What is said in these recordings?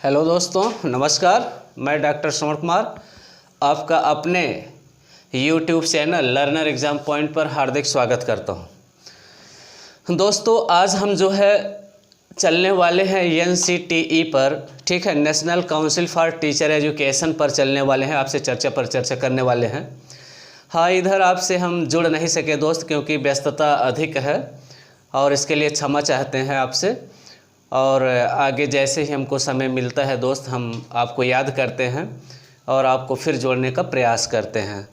Hello दोस्तों, नमस्कार। मैं डॉक्टर श्रवण कुमार आपका अपने YouTube channel learner exam point पर हार्दिक स्वागत करता हूं। दोस्तों, आज हम जो है चलने वाले हैं NCTE पर, ठीक है, national council for teacher education पर चलने वाले हैं। आपसे चर्चा करने वाले हैं। हाँ, इधर आपसे हम जुड़ नहीं सके दोस्त, क्योंकि व्यस्तता अधिक है और इसके लिए क्षमा चाहते हैं आपसे। और आगे जैसे ही हमको समय मिलता है दोस्त, हम आपको याद करते हैं और आपको फिर जोड़ने का प्रयास करते हैं।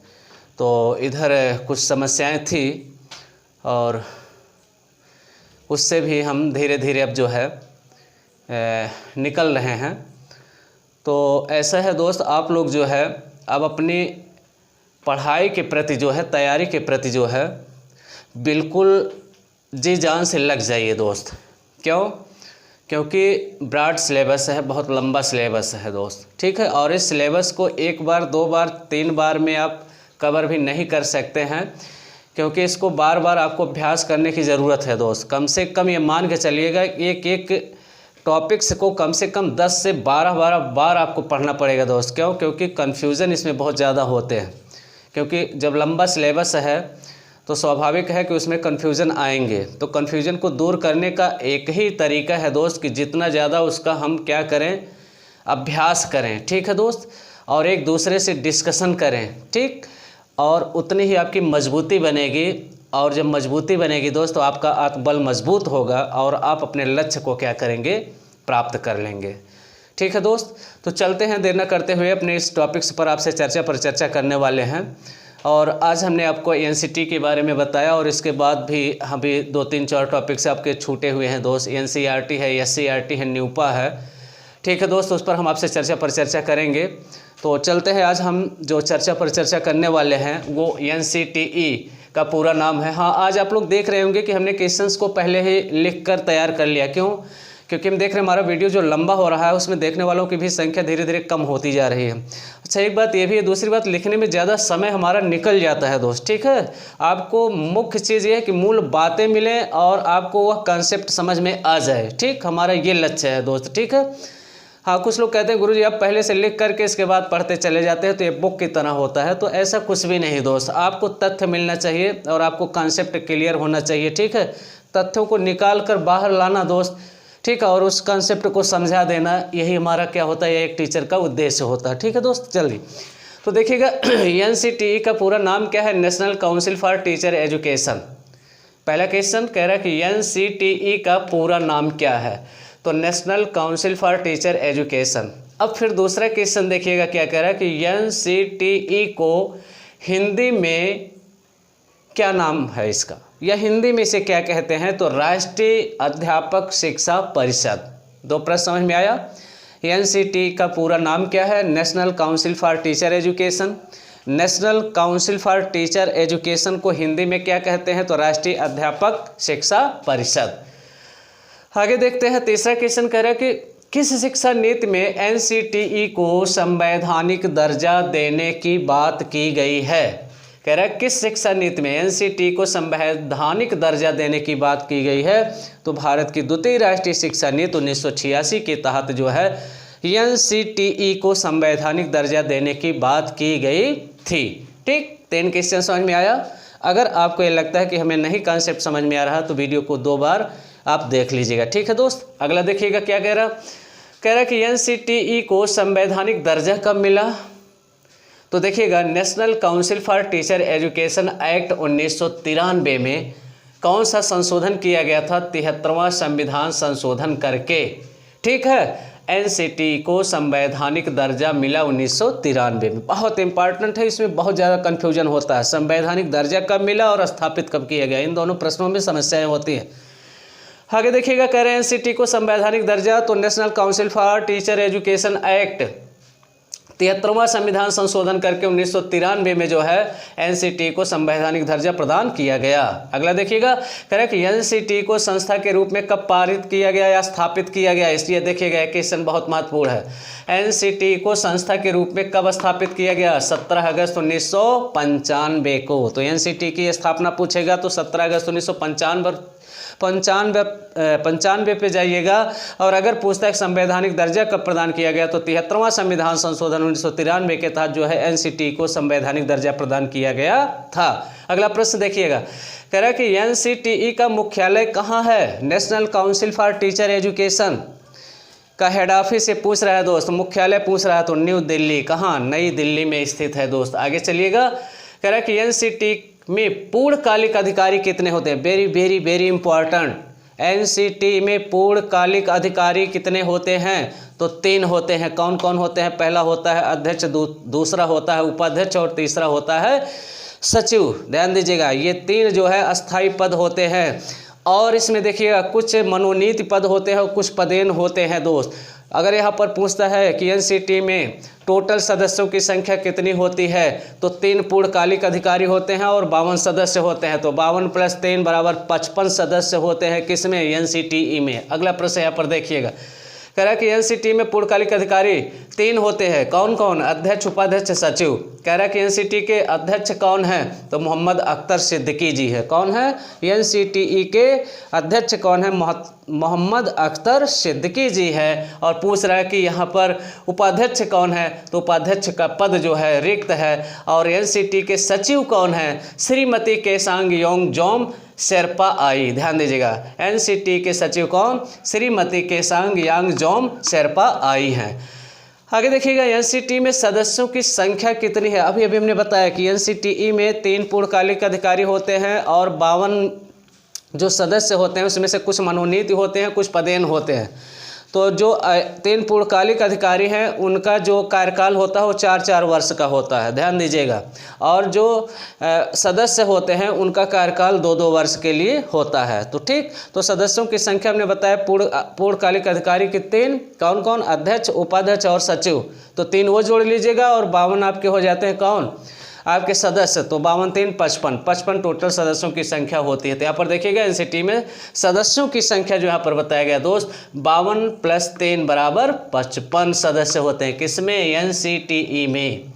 तो इधर कुछ समस्याएं थी और उससे भी हम धीरे धीरे अब जो है निकल रहे हैं। तो ऐसा है दोस्त, आप लोग जो है अब अपनी पढ़ाई के प्रति जो है, तैयारी के प्रति जो है, बिल्कुल जी जान से लग जाइए दोस्त। क्यों? क्योंकि ब्रॉड सिलेबस है, बहुत लंबा सिलेबस है दोस्त, ठीक है। और इस सिलेबस को एक बार, दो बार, तीन बार में आप कवर भी नहीं कर सकते हैं, क्योंकि इसको बार बार आपको अभ्यास करने की ज़रूरत है दोस्त। कम से कम ये मान के चलिएगा, एक एक टॉपिक्स को कम से कम 10 से 12 बार आपको पढ़ना पड़ेगा दोस्त। क्यों? क्योंकि कन्फ्यूज़न इसमें बहुत ज़्यादा होते हैं। क्योंकि जब लंबा सिलेबस है तो स्वाभाविक है कि उसमें कन्फ्यूज़न आएंगे। तो कन्फ्यूज़न को दूर करने का एक ही तरीका है दोस्त कि जितना ज़्यादा उसका हम क्या करें, अभ्यास करें, ठीक है दोस्त, और एक दूसरे से डिस्कशन करें, ठीक। और उतनी ही आपकी मजबूती बनेगी। और जब मजबूती बनेगी दोस्त, तो आपका आत्मबल मजबूत होगा और आप अपने लक्ष्य को क्या करेंगे, प्राप्त कर लेंगे, ठीक है दोस्त। तो चलते हैं, देर न करते हुए अपने इस टॉपिक्स पर आपसे चर्चा करने वाले हैं। और आज हमने आपको NCT के बारे में बताया और इसके बाद भी अभी 2-3-4 टॉपिक्स आपके छूटे हुए हैं दोस्त। NCERT है, SCERT है, न्यूपा है, ठीक है दोस्त। उस पर हम आपसे चर्चा करेंगे। तो चलते हैं, आज हम जो चर्चा करने वाले हैं वो NCTE का पूरा नाम है। हाँ, आज आप लोग देख रहे होंगे कि हमने क्वेश्चंस को पहले ही लिख कर तैयार कर लिया। क्यों? क्योंकि हम देख रहे हैं हमारा वीडियो जो लंबा हो रहा है उसमें देखने वालों की भी संख्या धीरे धीरे कम होती जा रही है। अच्छा, एक बात ये भी है, दूसरी बात, लिखने में ज़्यादा समय हमारा निकल जाता है दोस्त, ठीक है। आपको मुख्य चीज़ ये है कि मूल बातें मिलें और आपको वह कंसेप्ट समझ में आ जाए, ठीक। हमारा ये लक्ष्य है दोस्त, ठीक है। हाँ, कुछ लोग कहते हैं गुरुजी आप पहले से लिख करके इसके बाद पढ़ते चले जाते हैं तो ये बुक की तरह होता है। तो ऐसा कुछ भी नहीं दोस्त, आपको तथ्य मिलना चाहिए और आपको कंसेप्ट क्लियर होना चाहिए, ठीक है। तथ्यों को निकाल कर बाहर लाना दोस्त, ठीक है, और उस कंसेप्ट को समझा देना, यही हमारा क्या होता है, एक टीचर का उद्देश्य होता है, ठीक है दोस्त। चलिए, तो देखिएगा NCTE का पूरा नाम क्या है, national council for teacher education. पहला क्वेश्चन कह रहा है कि NCTE का पूरा नाम क्या है, तो national council for teacher education. अब फिर दूसरा क्वेश्चन देखिएगा क्या कह रहा है कि NCTE को हिंदी में क्या नाम है इसका, या हिंदी में इसे क्या कहते हैं, तो राष्ट्रीय अध्यापक शिक्षा परिषद। दो प्रश्न समझ में आया। NCTE का पूरा नाम क्या है, national council for teacher education. National council for teacher education को हिंदी में क्या कहते हैं, तो राष्ट्रीय अध्यापक शिक्षा परिषद। आगे देखते हैं, तीसरा क्वेश्चन कह रहा है कि किस शिक्षा नीति में NCTE को संवैधानिक दर्जा देने की बात की गई है। कह रहा है किस शिक्षा नीति में NCTE को संवैधानिक दर्जा देने की बात की गई है, तो भारत की द्वितीय राष्ट्रीय शिक्षा नीति 1986 के तहत जो है NCTE को संवैधानिक दर्जा देने की बात की गई थी, ठीक। 3 क्वेश्चन समझ में आया। अगर आपको ये लगता है कि हमें नहीं कॉन्सेप्ट समझ में आ रहा तो वीडियो को 2 बार आप देख लीजिएगा, ठीक है दोस्त। अगला देखिएगा क्या कह रहा है कि NCTE को संवैधानिक दर्जा कब मिला, तो देखिएगा national council for teacher education act 1993 में कौन सा संशोधन किया गया था, 73वां संविधान संशोधन करके, ठीक है। NCTE को संवैधानिक दर्जा मिला 1993 में। बहुत इंपॉर्टेंट है, इसमें बहुत ज़्यादा कन्फ्यूजन होता है। संवैधानिक दर्जा कब मिला और स्थापित कब किया गया, इन दोनों प्रश्नों में समस्याएं होती हैं। आगे देखिएगा, कह रहे हैं NCTE को संवैधानिक दर्जा, तो national council for teacher education act 73वां संविधान संशोधन करके 1993 में जो है NCTE को संवैधानिक दर्जा प्रदान किया गया। अगला देखिएगा, कह रहा है कि NCTE को संस्था के रूप में कब पारित किया गया या स्थापित किया गया, इसलिए देखिएगा क्वेश्चन बहुत महत्वपूर्ण है। NCTE को संस्था के रूप में कब स्थापित किया गया, 17 अगस्त 1995 को। तो NCTE की स्थापना पूछेगा तो 17 अगस्त 1995 पंचानवे पे जाइएगा। और अगर पूछता है संवैधानिक दर्जा कब प्रदान किया गया, तो 73वां संविधान संशोधन 1993 के तहत जो है एनसीटी को संवैधानिक दर्जा प्रदान किया गया था। अगला प्रश्न देखिएगा, कह रहा है कि एनसीटीई का मुख्यालय कहाँ है? National council for teacher education का हेड ऑफिस से पूछ रहा है दोस्त, मुख्यालय पूछ रहा है तो न्यू दिल्ली, कहाँ? नई दिल्ली में स्थित है दोस्त। आगे चलिएगा, कह रहा है कि एनसीटी में पूर्णकालिक अधिकारी कितने होते हैं? Very very very important. NCT में पूर्णकालिक अधिकारी कितने होते हैं? तो 3 होते हैं। कौन कौन होते हैं? पहला होता है अध्यक्ष, दूसरा होता है उपाध्यक्ष और तीसरा होता है सचिव। ध्यान दीजिएगा, ये 3 जो है अस्थायी पद होते हैं। और इसमें देखिएगा कुछ मनोनीत पद होते हैं और कुछ पदेन होते हैं दोस्त। अगर यहाँ पर पूछता है कि एनसीटी में टोटल सदस्यों की संख्या कितनी होती है, तो 3 पूर्णकालिक अधिकारी होते हैं और 52 सदस्य होते हैं। तो 52 + 3 = 55 सदस्य होते हैं किसमें? एनसीटीई में। अगला प्रश्न यहाँ पर देखिएगा, कह रहा है कि एनसीटी में पूर्णकालिक अधिकारी 3 होते हैं। कौन कौन? अध्यक्ष, उपाध्यक्ष, सचिव। कह रहा है कि एनसीटी के अध्यक्ष कौन हैं? तो मोहम्मद अख्तर सिद्दीकी जी है। कौन है? एनसीटीई के अध्यक्ष कौन है? मोहम्मद अख्तर सिद्दीकी जी है। और पूछ रहा है कि यहाँ पर उपाध्यक्ष कौन है? तो उपाध्यक्ष का पद जो है रिक्त है। और एनसीटी के सचिव कौन है? श्रीमती केसांग योंगजोम शेरपा आई। ध्यान दीजिएगा, एनसीटी के सचिव कौन? श्रीमती केसांग यांगजोम शेरपा आई हैं। आगे देखिएगा, एनसीटी में सदस्यों की संख्या कितनी है? अभी हमने बताया कि एनसीटीई में 3 पूर्णकालिक अधिकारी होते हैं और 52 जो सदस्य होते हैं उसमें से कुछ मनोनीत होते हैं, कुछ पदेन होते हैं। तो जो 3 पूर्णकालिक अधिकारी हैं उनका जो कार्यकाल होता है वो 4-4 वर्ष का होता है। ध्यान दीजिएगा। और जो सदस्य होते हैं उनका कार्यकाल 2-2 वर्ष के लिए होता है। तो ठीक, तो सदस्यों की संख्या हमने बताया पूर्णकालिक अधिकारी की 3, कौन कौन? अध्यक्ष, उपाध्यक्ष और सचिव। तो 3 वो जोड़ लीजिएगा और 52 आपके हो जाते हैं कौन? आपके सदस्य। तो 52 3 55 टोटल सदस्यों की संख्या होती है। तो यहाँ पर देखिएगा एनसीटी में सदस्यों की संख्या जो यहाँ पर बताया गया दोस्त, 52 + 3 = 55 सदस्य होते हैं। किसमें? एनसीटीई में।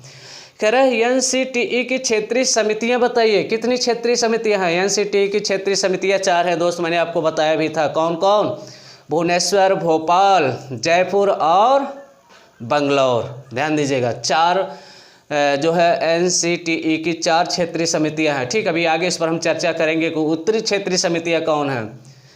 कह रहा है एनसीटीई की क्षेत्रीय समितियां बताइए, कितनी क्षेत्रीय समितियां हैं? एनसीटीई की क्षेत्रीय समितियां 4 हैं दोस्त, मैंने आपको बताया भी था। कौन कौन? भुवनेश्वर, भोपाल, जयपुर और बंगलौर। ध्यान दीजिएगा, 4 जो है एनसीटीई की 4 क्षेत्रीय समितियां हैं। ठीक, अभी आगे इस पर हम चर्चा करेंगे कि उत्तरी क्षेत्रीय समितियां कौन हैं,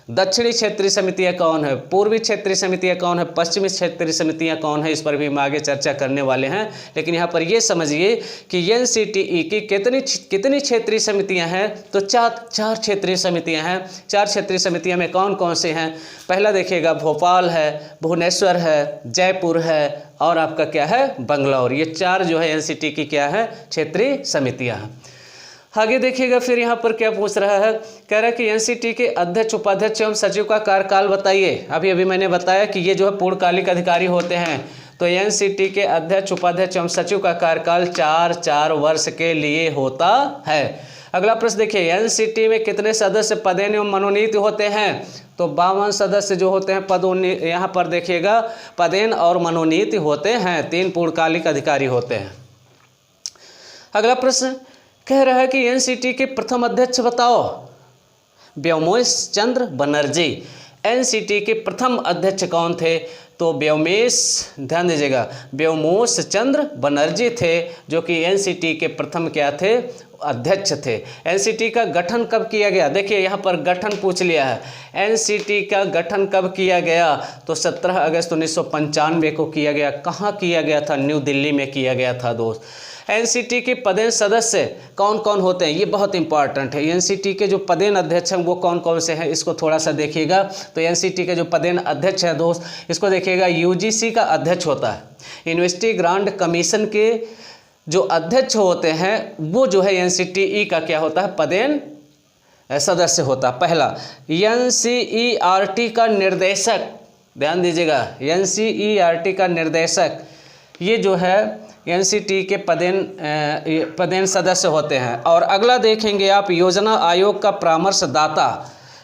दक्षिणी क्षेत्रीय समितियां कौन है, पूर्वी क्षेत्रीय समितियां कौन है, पश्चिमी क्षेत्रीय समितियां कौन है, इस पर भी हम आगे चर्चा करने वाले हैं। लेकिन यहाँ पर ये समझिए कि एनसीटीई की कितनी क्षेत्रीय समितियां हैं? तो 4 क्षेत्रीय समितियां हैं। 4 क्षेत्रीय समितियां में कौन कौन से हैं? पहला देखिएगा, भोपाल है, भुवनेश्वर है, जयपुर है और आपका क्या है? बंगलौर। ये 4 जो है एनसीटी की क्या है? क्षेत्रीय समितियां हैं। आगे देखिएगा, फिर यहाँ पर क्या पूछ रहा है? कह रहा है कि एनसीटी के अध्यक्ष, उपाध्यक्ष एवं सचिव का कार्यकाल बताइए। अभी मैंने बताया कि ये जो है पूर्णकालिक अधिकारी होते हैं। तो एनसीटी के अध्यक्ष, उपाध्यक्ष एवं सचिव का कार्यकाल 4-4 वर्ष के लिए होता है। अगला प्रश्न देखिए, एनसीटी में कितने सदस्य पदेन एवं मनोनीत होते हैं? तो 52 सदस्य जो होते हैं यहाँ पर देखिएगा पदेन और मनोनीत होते हैं। 3 पूर्णकालिक अधिकारी होते हैं। अगला प्रश्न कह रहा है कि एनसीटी के प्रथम अध्यक्ष बताओ। व्योमेश चंद्र बनर्जी। एनसीटी के प्रथम अध्यक्ष कौन थे? तो ध्यान दीजिएगा, व्योमेश चंद्र बनर्जी थे, जो कि एनसीटी के प्रथम क्या थे? अध्यक्ष थे। एनसीटी का गठन कब किया गया? देखिए यहाँ पर गठन पूछ लिया है। एनसीटी का गठन कब किया गया? तो 17 अगस्त 1995 को किया गया। कहाँ किया गया था? न्यू दिल्ली में किया गया था दोस्त। एनसीटी के पदेन सदस्य कौन कौन होते हैं? ये बहुत इंपॉर्टेंट है। एनसीटी के जो पदेन अध्यक्ष हैं वो कौन कौन से हैं, इसको थोड़ा सा देखिएगा। तो एनसीटी के जो पदेन अध्यक्ष हैं दोस्त, इसको देखिएगा, यूजीसी का अध्यक्ष होता है। यूनिवर्सिटी ग्रांट कमीशन के जो अध्यक्ष होते हैं वो जो है एनसीटीई का क्या होता है? पदेन सदस्य होता है। पहला एनसीईआरटी का निर्देशक। ध्यान दीजिएगा, एनसीईआरटी का निर्देशक ये जो है एनसीटी के पदेन सदस्य होते हैं। और अगला देखेंगे आप, योजना आयोग का परामर्शदाता।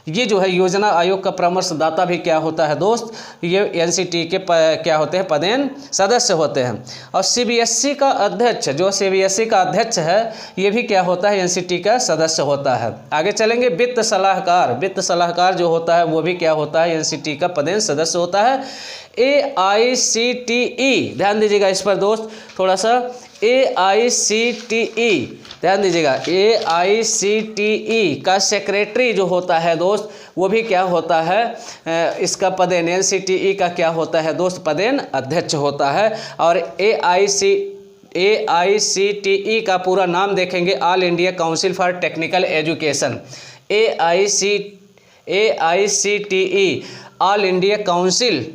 ये जो है योजना आयोग का परामर्शदाता भी क्या होता है दोस्त, ये एनसीटी के क्या होते हैं, पदेन सदस्य होते हैं। और सीबीएसई का अध्यक्ष, जो सीबीएसई का अध्यक्ष है, ये भी क्या होता है, एनसीटी का सदस्य होता है। आगे चलेंगे, वित्त सलाहकार, वित्त सलाहकार जो होता है वो भी क्या होता है, एनसीटी का पदेन सदस्य होता है। AICTE, ध्यान दीजिएगा इस पर दोस्त थोड़ा सा, AICTE ध्यान दीजिएगा, AICTE का सेक्रेटरी जो होता है दोस्त, वो भी क्या होता है, इसका पदेन एनसीटीई का क्या होता है दोस्त, पदेन अध्यक्ष होता है। और AICTE का पूरा नाम देखेंगे, all India council for technical education. AICTE all India council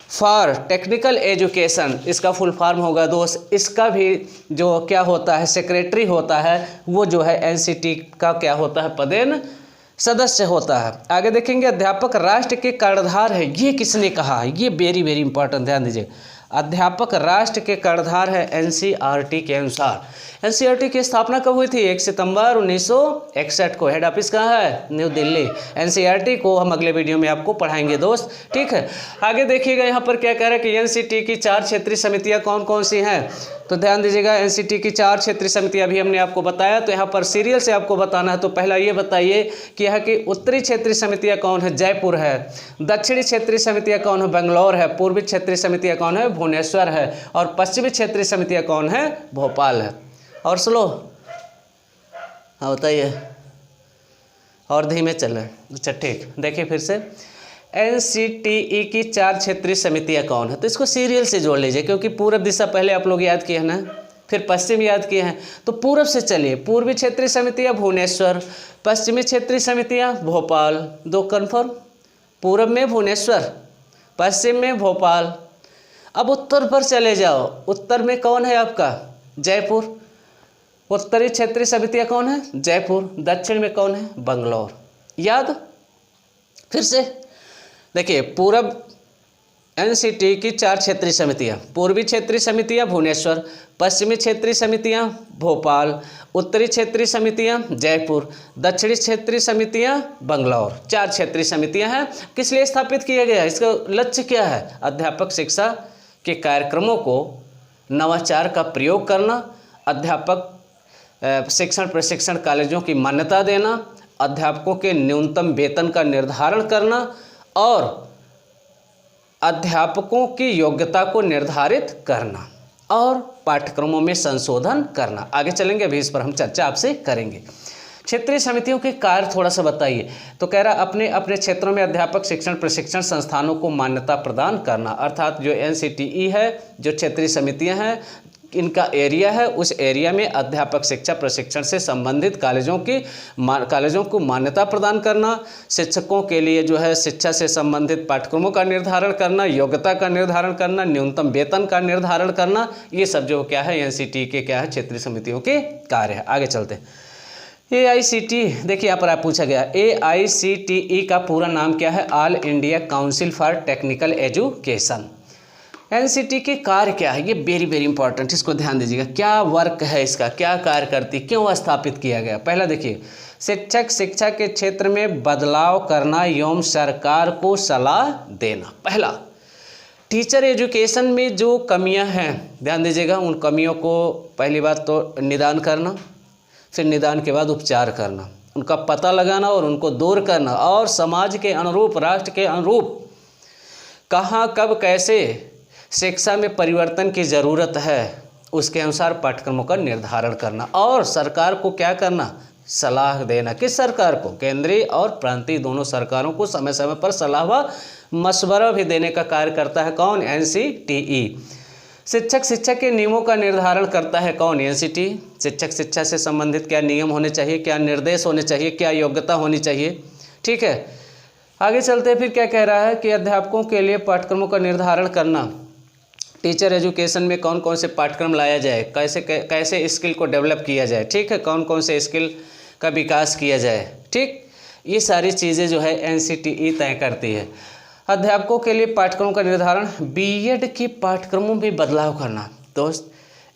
for technical education, इसका फुल फॉर्म होगा दोस्त। इसका भी जो क्या होता है, सेक्रेटरी होता है, वो जो है एनसीटी का क्या होता है, पदेन सदस्य होता है। आगे देखेंगे, अध्यापक राष्ट्र के कर्णधार है, ये किसने कहा है, ये वेरी वेरी इंपॉर्टेंट, ध्यान दीजिए। अध्यापक राष्ट्र के कर्णधार है एनसीईआरटी के अनुसार। एनसीईआरटी की स्थापना कब हुई थी, 1 सितंबर 1961 को। हेड ऑफिस कहाँ है, न्यू दिल्ली। एनसीईआरटी को हम अगले वीडियो में आपको पढ़ाएंगे दोस्त, ठीक है। आगे देखिएगा यहाँ पर क्या कह रहा है कि एनसीटी की 4 क्षेत्रीय समितियाँ कौन कौन सी हैं, तो ध्यान दीजिएगा, एनसीटी की 4 क्षेत्रीय समितियाँ भी हमने आपको बताया। तो यहाँ पर सीरियल से आपको बताना है। तो पहला ये बताइए कि यहाँ की उत्तरी क्षेत्रीय समितियाँ कौन है, जयपुर है। दक्षिणी क्षेत्रीय समितियाँ कौन है, बेंगलोर है। पूर्वी क्षेत्रीय समितियाँ कौन है, भुवनेश्वर है। और पश्चिमी क्षेत्रीय समितियाँ कौन है, भोपाल है। और स्लो, हाँ बताइए, और धीमे चल रहे, अच्छा ठीक। देखिए फिर से, एनसीटीई की 4 क्षेत्रीय समितियाँ कौन है, तो इसको सीरियल से जोड़ लीजिए, क्योंकि पूरब दिशा पहले आप लोग याद किए हैं ना, फिर पश्चिम याद किए हैं, तो पूरब से चलिए। पूर्वी क्षेत्रीय समितियाँ भुवनेश्वर, पश्चिमी क्षेत्रीय समितियाँ भोपाल, 2 कन्फर्म, पूरब में भुवनेश्वर, पश्चिम में भोपाल। अब उत्तर पर चले जाओ, उत्तर में कौन है आपका, जयपुर। उत्तरी क्षेत्रीय समितियाँ कौन है, जयपुर। दक्षिण में कौन है, बंगलौर। याद, फिर से देखिए, पूरब एनसीटी की 4 क्षेत्रीय समितियाँ, पूर्वी क्षेत्रीय समितियाँ भुवनेश्वर, पश्चिमी क्षेत्रीय समितियाँ भोपाल, उत्तरी क्षेत्रीय समितियाँ जयपुर, दक्षिणी क्षेत्रीय समितियाँ बंगलौर। 4 क्षेत्रीय समितियाँ हैं। किस लिए स्थापित किया गया, इसका लक्ष्य क्या है, अध्यापक शिक्षा के कार्यक्रमों को नवाचार का प्रयोग करना, अध्यापक शिक्षण प्रशिक्षण कॉलेजों की मान्यता देना, अध्यापकों के न्यूनतम वेतन का निर्धारण करना और अध्यापकों की योग्यता को निर्धारित करना और पाठ्यक्रमों में संशोधन करना। आगे चलेंगे, अभी इस पर हम चर्चा आपसे करेंगे। क्षेत्रीय समितियों के कार्य थोड़ा सा बताइए। तो कह रहा अपने अपने क्षेत्रों में अध्यापक शिक्षण प्रशिक्षण संस्थानों को मान्यता प्रदान करना, अर्थात जो एनसीटीई है, जो क्षेत्रीय समितियां हैं, इनका एरिया है, उस एरिया में अध्यापक शिक्षा प्रशिक्षण से संबंधित कॉलेजों को मान्यता प्रदान करना, शिक्षकों के लिए जो है शिक्षा से संबंधित पाठ्यक्रमों का निर्धारण करना, योग्यता का निर्धारण करना, न्यूनतम वेतन का निर्धारण करना, ये सब जो क्या है एनसीटी के क्या है क्षेत्रीय समितियों के कार्य है। आगे चलते हैं। AICTE, देखिए यहाँ पर आप पूछा गया, AICTE का पूरा नाम क्या है, all India council for technical education. NCT के कार्य क्या है, ये वेरी वेरी इंपॉर्टेंट, इसको ध्यान दीजिएगा। क्या वर्क है इसका, क्या कार्य करती, क्यों स्थापित किया गया। पहला देखिए, शिक्षक शिक्षा के क्षेत्र में बदलाव करना एवं सरकार को सलाह देना। पहला, टीचर एजुकेशन में जो कमियां हैं, ध्यान दीजिएगा, उन कमियों को पहली बात तो निदान करना, फिर निदान के बाद उपचार करना, उनका पता लगाना और उनको दूर करना, और समाज के अनुरूप, राष्ट्र के अनुरूप कहाँ कब कैसे शिक्षा में परिवर्तन की ज़रूरत है, उसके अनुसार पाठ्यक्रमों का निर्धारण करना, और सरकार को क्या करना, सलाह देना। किस सरकार को, केंद्रीय और प्रांतीय दोनों सरकारों को समय समय पर सलाह व मशवरा भी देने का कार्य करता है कौन, एनसीटीई। शिक्षक शिक्षा के नियमों का निर्धारण करता है कौन, एनसीटी। शिक्षक शिक्षा से संबंधित क्या नियम होने चाहिए, क्या निर्देश होने चाहिए, क्या योग्यता होनी चाहिए, ठीक है। आगे चलते हैं, फिर क्या कह रहा है कि अध्यापकों के लिए पाठ्यक्रमों का निर्धारण करना, टीचर एजुकेशन में कौन कौन से पाठ्यक्रम लाया जाए, कैसे स्किल को डेवलप किया जाए, ठीक है, कौन कौन से स्किल का विकास किया जाए, ठीक, ये सारी चीज़ें जो है एनसीटीई तय करती है। अध्यापकों के लिए पाठ्यक्रमों का निर्धारण, बीएड के पाठ्यक्रमों में बदलाव करना। दोस्त,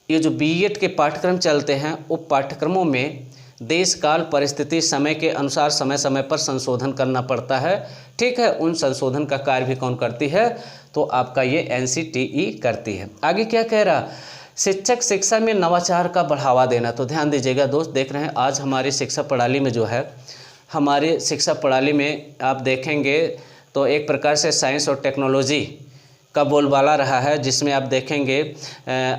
ये जो बीएड के पाठ्यक्रम चलते हैं, वो पाठ्यक्रमों में देश काल परिस्थिति समय के अनुसार समय समय पर संशोधन करना पड़ता है। ठीक है, उन संशोधन का कार्य भी कौन करती है? तो आपका ये NCTE करती है। आगे क्या कह रहा? शिक्षक शिक्षा में नवाचार का बढ़ावा देना। तो ध्यान दीजिएगा दोस्त, देख रहे हैं आज हमारी शिक्षा प्रणाली में जो है, हमारे शिक्षा प्रणाली में आप देखेंगे तो एक प्रकार से साइंस और टेक्नोलॉजी का बोलबाला रहा है, जिसमें आप देखेंगे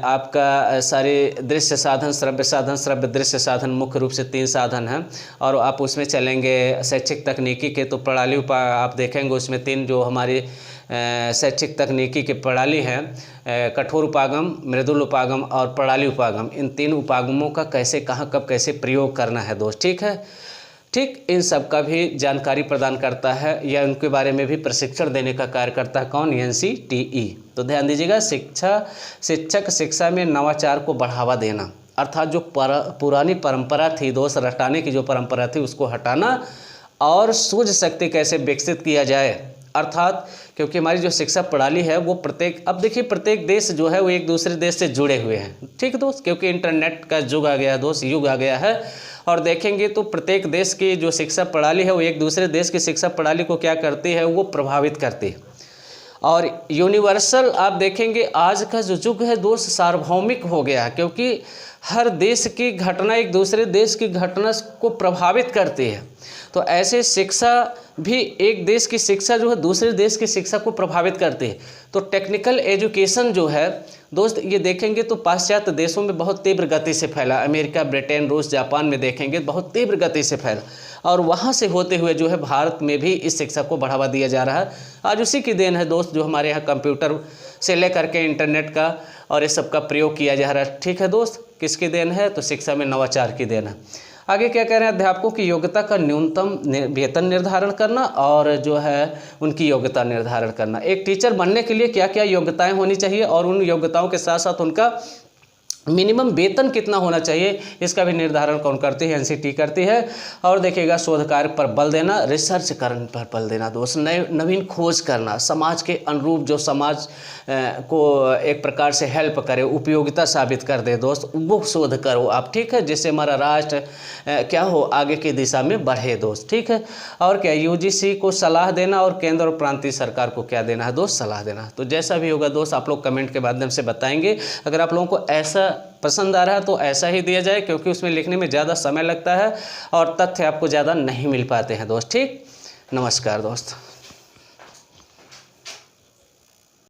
आपका सारे दृश्य साधन, श्रव्य दृश्य साधन मुख्य रूप से 3 साधन हैं। और आप उसमें चलेंगे शैक्षिक तकनीकी के, तो प्रणाली आप देखेंगे उसमें 3 जो हमारी शैक्षिक तकनीकी की प्रणाली हैं, कठोर उपागम, मृदुल उपागम और प्रणाली उपागम। इन 3 उपागमों का कैसे, कहाँ, कब, कैसे प्रयोग करना है दोस्त। ठीक है, ठीक, इन सब का भी जानकारी प्रदान करता है या उनके बारे में भी प्रशिक्षण देने का कार्य करता है कौन? NCTE। तो ध्यान दीजिएगा, शिक्षक शिक्षा में नवाचार को बढ़ावा देना, अर्थात जो पुरानी परंपरा थी दोस्त, रटाने की जो परंपरा थी उसको हटाना और सूझ शक्ति कैसे विकसित किया जाए। अर्थात क्योंकि हमारी जो शिक्षा प्रणाली है वो अब देखिए प्रत्येक देश जो है वो एक दूसरे देश से जुड़े हुए हैं। ठीक है दोस्त, क्योंकि इंटरनेट का युग आ गया है दोस्त, युग आ गया है। और देखेंगे तो प्रत्येक देश की जो शिक्षा प्रणाली है वो एक दूसरे देश की शिक्षा प्रणाली को क्या करती है? वो प्रभावित करती है। और यूनिवर्सल आप देखेंगे आज का जो युग है दोस्त सार्वभौमिक हो गया है, क्योंकि हर देश की घटना एक दूसरे देश की घटना को प्रभावित करती है। तो ऐसे शिक्षा भी, एक देश की शिक्षा जो है दूसरे देश की शिक्षा को प्रभावित करती है। तो टेक्निकल एजुकेशन जो है दोस्त, ये देखेंगे तो पाश्चात्य देशों में बहुत तीव्र गति से फैला, अमेरिका, ब्रिटेन, रूस, जापान में देखेंगे बहुत तीव्र गति से फैला, और वहाँ से होते हुए जो है भारत में भी इस शिक्षा को बढ़ावा दिया जा रहा है। आज उसी की देन है दोस्त, जो हमारे यहाँ कंप्यूटर से लेकर के इंटरनेट का और इस सब का प्रयोग किया जा रहा है। ठीक है दोस्त, किसकी देन है? तो शिक्षा में नवाचार की देन है। आगे क्या कह रहे हैं? अध्यापकों की योग्यता का न्यूनतम वेतन निर्धारण करना और जो है उनकी योग्यता निर्धारण करना। एक टीचर बनने के लिए क्या क्या योग्यताएं होनी चाहिए और उन योग्यताओं के साथ साथ उनका मिनिमम वेतन कितना होना चाहिए, इसका भी निर्धारण कौन करती है? NCTE करती है। और देखिएगा शोध कार्य पर बल देना, रिसर्च करने पर बल देना दोस्त, नवीन खोज करना, समाज के अनुरूप जो समाज को एक प्रकार से हेल्प करे, उपयोगिता साबित कर दे दोस्त, वो शोध करो आप। ठीक है, जिससे हमारा राष्ट्र क्या हो, आगे की दिशा में बढ़े दोस्त। ठीक है, और क्या UGC को सलाह देना और केंद्र और प्रांतीय सरकार को क्या देना है दोस्त? सलाह देना। तो जैसा भी होगा दोस्त आप लोग कमेंट के माध्यम से बताएंगे। अगर आप लोगों को ऐसा पसंद आ रहा है तो ऐसा ही दिया जाए, क्योंकि उसमें लिखने में ज़्यादा समय लगता है और तथ्य आपको ज़्यादा नहीं मिल पाते हैं दोस्त। ठीक, नमस्कार दोस्त।